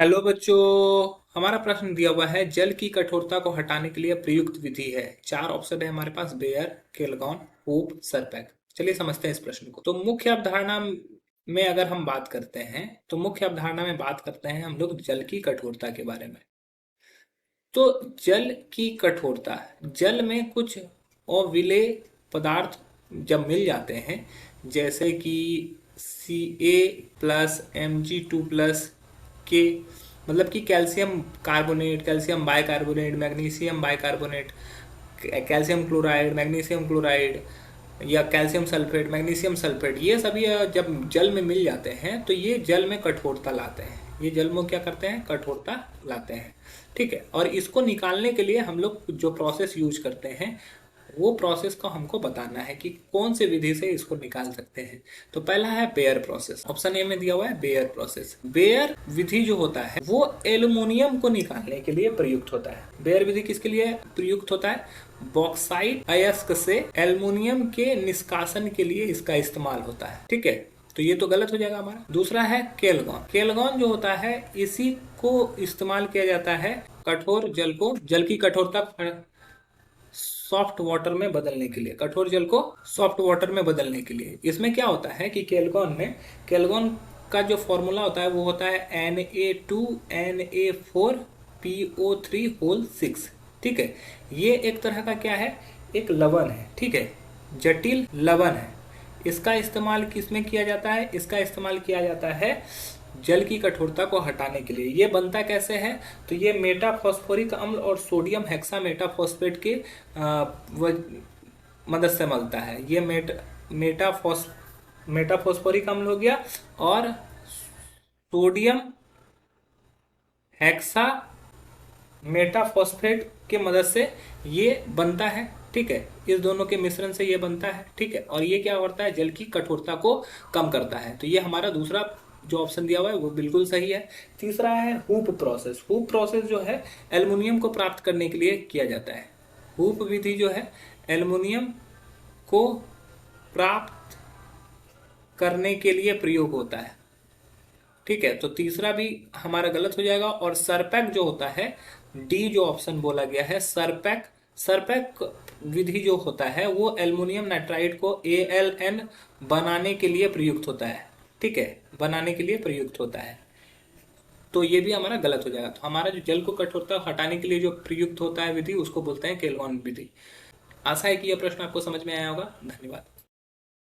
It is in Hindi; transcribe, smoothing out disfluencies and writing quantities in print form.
हेलो बच्चों। हमारा प्रश्न दिया हुआ है, जल की कठोरता को हटाने के लिए प्रयुक्त विधि है। चार ऑप्शन है हमारे पास, बेयर, केलगॉन, हूप, सरपैक। चलिए समझते हैं इस प्रश्न को। तो मुख्य अवधारणा में अगर हम बात करते हैं, तो मुख्य अवधारणा में बात करते हैं हम लोग जल की कठोरता के बारे में। तो जल की कठोरता, जल में कुछ अविलेय पदार्थ जब मिल जाते हैं, जैसे कि Ca+Mg2+ के, मतलब कि calcium carbonate, calcium bicarbonate, magnesium bicarbonate, calcium chloride, magnesium chloride, या कैल्शियम सल्फेट, मैग्नीशियम सल्फेट, ये सभी जब जल में मिल जाते हैं तो ये जल में कठोरता लाते हैं। ये जल में क्या करते हैं? कठोरता लाते हैं। ठीक है। और इसको निकालने के लिए हम लोग जो प्रोसेस यूज करते हैं, वो प्रोसेस को हमको बताना है कि कौन से विधि से इसको निकाल सकते हैं। तो पहला है बेयर प्रोसेस। ऑप्शन ए में दिया हुआ है बेयर प्रोसेस। बेयर विधि जो होता है वो एल्युमिनियम को निकालने के लिए प्रयुक्त होता है। बेयर विधि किसके लिए प्रयुक्त होता है? बॉक्साइट अयस्क से एल्युमिनियम के निष्कासन के लिए इसका इस्तेमाल होता है। ठीक है। तो ये तो गलत हो जाएगा हमारा। दूसरा है केलगॉन। केलगॉन जो होता है, इसी को इस्तेमाल किया जाता है कठोर जल को, जल की कठोरता सॉफ्ट वाटर में बदलने के लिए, कठोर जल को सॉफ्ट वाटर में बदलने के लिए। इसमें क्या होता है कि केलगॉन का जो फॉर्मूला होता है वो होता है Na2Na4PO3 6। ठीक है। ये एक तरह का क्या है? एक लवण है। ठीक है, जटिल लवण है। इसका इस्तेमाल किसमें किया जाता है? इसका इस्तेमाल किया जाता है जल की कठोरता को हटाने के लिए। ये बनता कैसे है? तो ये मेटाफॉस्फोरिक अम्ल और सोडियम हेक्सा मेटाफॉस्फेट के मदद से मिलता है। ये मेटाफॉस्फोरिक अम्ल हो गया, और सोडियम हेक्सा मेटाफॉस्फेट के मदद से ये बनता है। ठीक है, इस दोनों के मिश्रण से ये बनता है। ठीक है। और ये क्या करता है? जल की कठोरता को कम करता है। तो ये हमारा दूसरा जो ऑप्शन दिया हुआ है वो बिल्कुल सही है। तीसरा है हूप प्रोसेस। हूप प्रोसेस जो है एल्युमिनियम को प्राप्त करने के लिए किया जाता है। हूप विधि जो है एल्युमिनियम को प्राप्त करने के लिए प्रयोग होता है। ठीक है। तो तीसरा भी हमारा गलत हो जाएगा। और सरपैक जो होता है, डी जो ऑप्शन बोला गया है, सरपैक, सरपैक विधि जो होता है वो एल्युमिनियम नाइट्राइड को AlN बनाने के लिए प्रयुक्त होता है। ठीक है, बनाने के लिए प्रयुक्त होता है। तो ये भी हमारा गलत हो जाएगा। तो हमारा जो जल को कठोरता हटाने के लिए जो प्रयुक्त होता है विधि, उसको बोलते हैं केलगॉन विधि। आशा है कि यह प्रश्न आपको समझ में आया होगा। धन्यवाद।